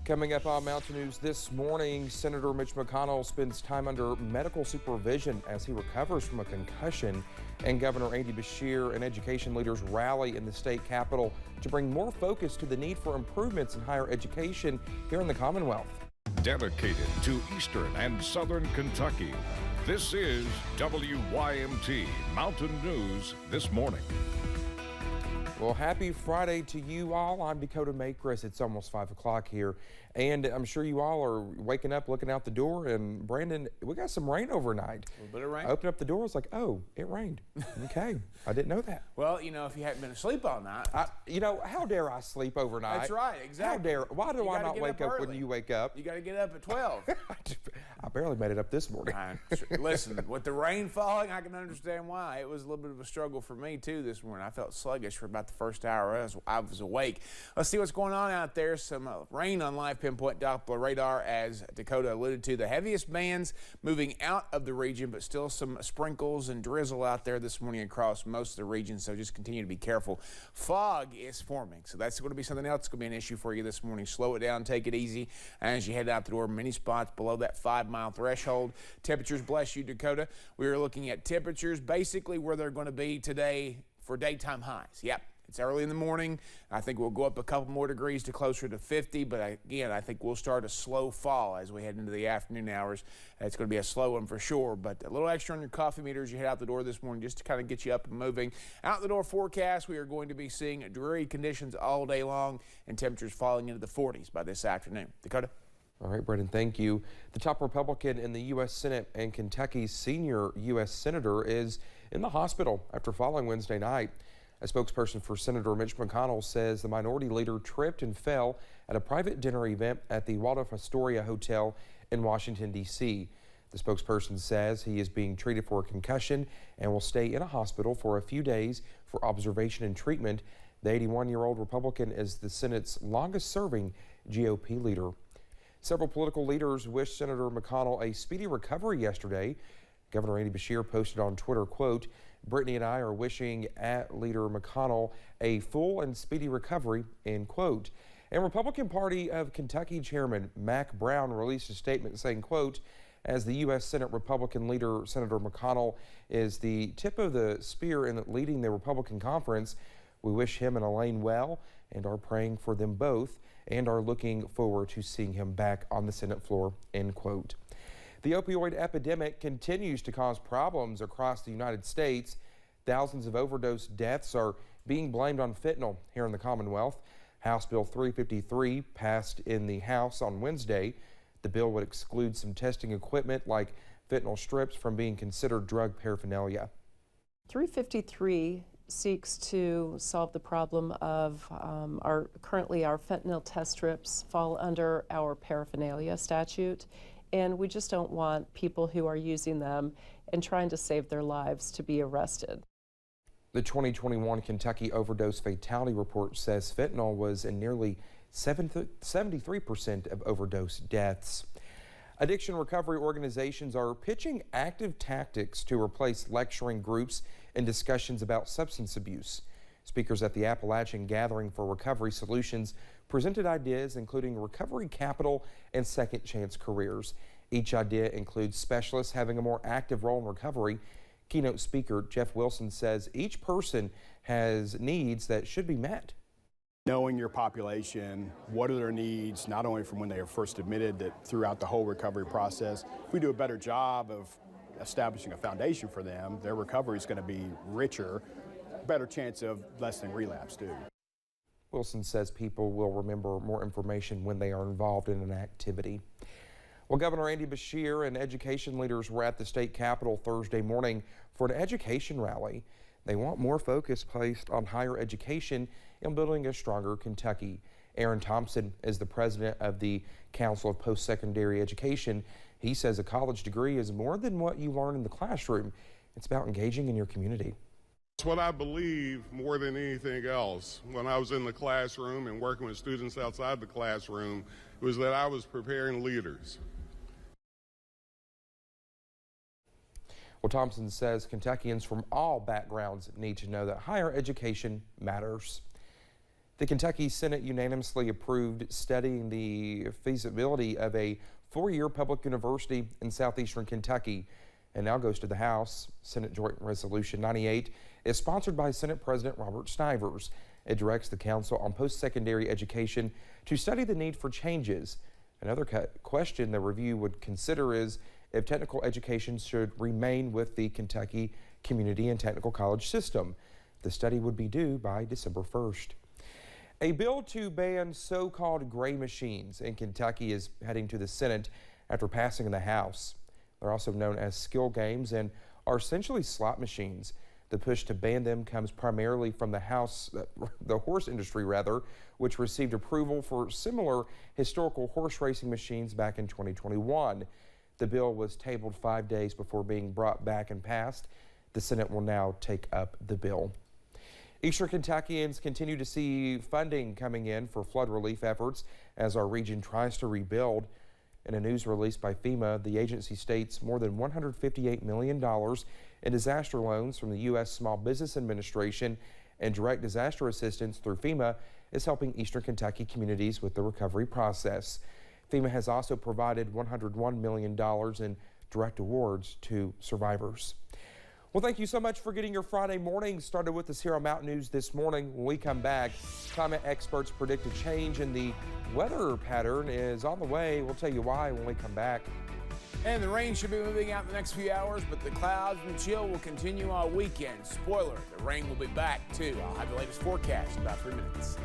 Coming up on Mountain News this morning, Senator Mitch McConnell spends time under medical supervision as he recovers from a concussion, and Governor Andy Beshear and education leaders rally in the state capitol to bring more focus to the need for improvements in higher education here in the Commonwealth. Dedicated to Eastern and Southern Kentucky, this is WYMT Mountain News This Morning. Well, happy Friday to you all. I'm Dakota Makris. It's almost 5 o'clock here, and I'm sure you all are waking up, looking out the door, and Brandon, we got some rain overnight. A little bit of rain. I opened up the door, I was like, oh, it rained. Okay, I didn't know that. Well, you know, if you hadn't been asleep all night. You know, how dare I sleep overnight? That's right, exactly. How dare, why do I not wake up when you wake up? You got to get up at 12. I barely made it up this morning. Listen, with the rain falling, I can understand why. It was a little bit of a struggle for me, too, this morning. I felt sluggish for about the first hour I was awake. Let's see what's going on out there. Some rain on live pinpoint Doppler radar, as Dakota alluded to. The heaviest bands moving out of the region, but still some sprinkles and drizzle out there this morning across most of the region, so just continue to be careful. Fog is forming, so that's going to be something else that's going to be an issue for you this morning. Slow it down, take it easy as you head out the door. Many spots below that 5-mile threshold. Temperatures, bless you, Dakota. We are looking at temperatures basically where they're going to be today for daytime highs. Yep. It's early in the morning. I think we'll go up a couple more degrees to closer to 50, but again, I think we'll start a slow fall as we head into the afternoon hours. It's going to be a slow one for sure, but a little extra on your coffee meter as you head out the door this morning just to kind of get you up and moving. Out the door forecast, we are going to be seeing dreary conditions all day long and temperatures falling into the 40s by this afternoon. Dakota? All right, Brendan, thank you. The top Republican in the U.S. Senate and Kentucky's senior U.S. Senator is in the hospital after falling Wednesday night. A spokesperson for Senator Mitch McConnell says the minority leader tripped and fell at a private dinner event at the Waldorf Astoria Hotel in Washington, D.C. The spokesperson says he is being treated for a concussion and will stay in a hospital for a few days for observation and treatment. The 81-year-old Republican is the Senate's longest-serving GOP leader. Several political leaders wished Senator McConnell a speedy recovery yesterday. Governor Andy Beshear posted on Twitter, quote, "Brittany and I are wishing at Leader McConnell a full and speedy recovery," end quote. And Republican Party of Kentucky Chairman Mac Brown released a statement saying, quote, "As the U.S. Senate Republican leader, Senator McConnell is the tip of the spear in leading the Republican conference. We wish him and Elaine well and are praying for them both and are looking forward to seeing him back on the Senate floor," end quote. The opioid epidemic continues to cause problems across the United States. Thousands of overdose deaths are being blamed on fentanyl here in the Commonwealth. House Bill 353 passed in the House on Wednesday. The bill would exclude some testing equipment like fentanyl strips from being considered drug paraphernalia. 353 seeks to solve the problem of currently our fentanyl test strips fall under our paraphernalia statute. And we just don't want people who are using them and trying to save their lives to be arrested. The 2021 Kentucky overdose fatality report says fentanyl was in nearly 73% of overdose deaths. Addiction recovery organizations are pitching active tactics to replace lecturing groups and discussions about substance abuse. Speakers at the Appalachian Gathering for Recovery Solutions presented ideas including recovery capital and second chance careers. Each idea includes specialists having a more active role in recovery. Keynote speaker Jeff Wilson says each person has needs that should be met. Knowing your population, what are their needs, not only from when they are first admitted, that throughout the whole recovery process. If we do a better job of establishing a foundation for them, their recovery is going to be richer, better chance of lessening relapse too. Wilson says people will remember more information when they are involved in an activity. Well, Governor Andy Beshear and education leaders were at the state capitol Thursday morning for an education rally. They want more focus placed on higher education and building a stronger Kentucky. Aaron Thompson is the president of the Council of Post-Secondary Education. He says a college degree is more than what you learn in the classroom. It's about engaging in your community. It's what I believe more than anything else. When I was in the classroom and working with students outside the classroom, was that I was preparing leaders. Well, Thompson says Kentuckians from all backgrounds need to know that higher education matters. The Kentucky Senate unanimously approved studying the feasibility of a 4-year public university in southeastern Kentucky, and now goes to the House. Senate Joint Resolution 98 is sponsored by Senate President Robert Stivers. It directs the Council on Post-Secondary Education to study the need for changes. Another question the review would consider is if technical education should remain with the Kentucky Community and Technical College system. The study would be due by December 1st. A bill to ban so-called gray machines in Kentucky is heading to the Senate after passing in the House. They're also known as skill games and are essentially slot machines. The push to ban them comes primarily from the horse industry, which received approval for similar historical horse racing machines back in 2021. The bill was tabled 5 days before being brought back and passed. The Senate will now take up the bill. Eastern Kentuckians continue to see funding coming in for flood relief efforts as our region tries to rebuild. In a news release by FEMA, the agency states more than $158 million in disaster loans from the U.S. Small Business Administration and direct disaster assistance through FEMA is helping Eastern Kentucky communities with the recovery process. FEMA has also provided $101 million in direct awards to survivors. Well, thank you so much for getting your Friday morning started with us here on Mountain News this morning. When we come back, climate experts predict a change in the weather pattern is on the way. We'll tell you why when we come back. And the rain should be moving out in the next few hours, but the clouds and chill will continue all weekend. Spoiler, the rain will be back too. I'll have the latest forecast in about 3 minutes.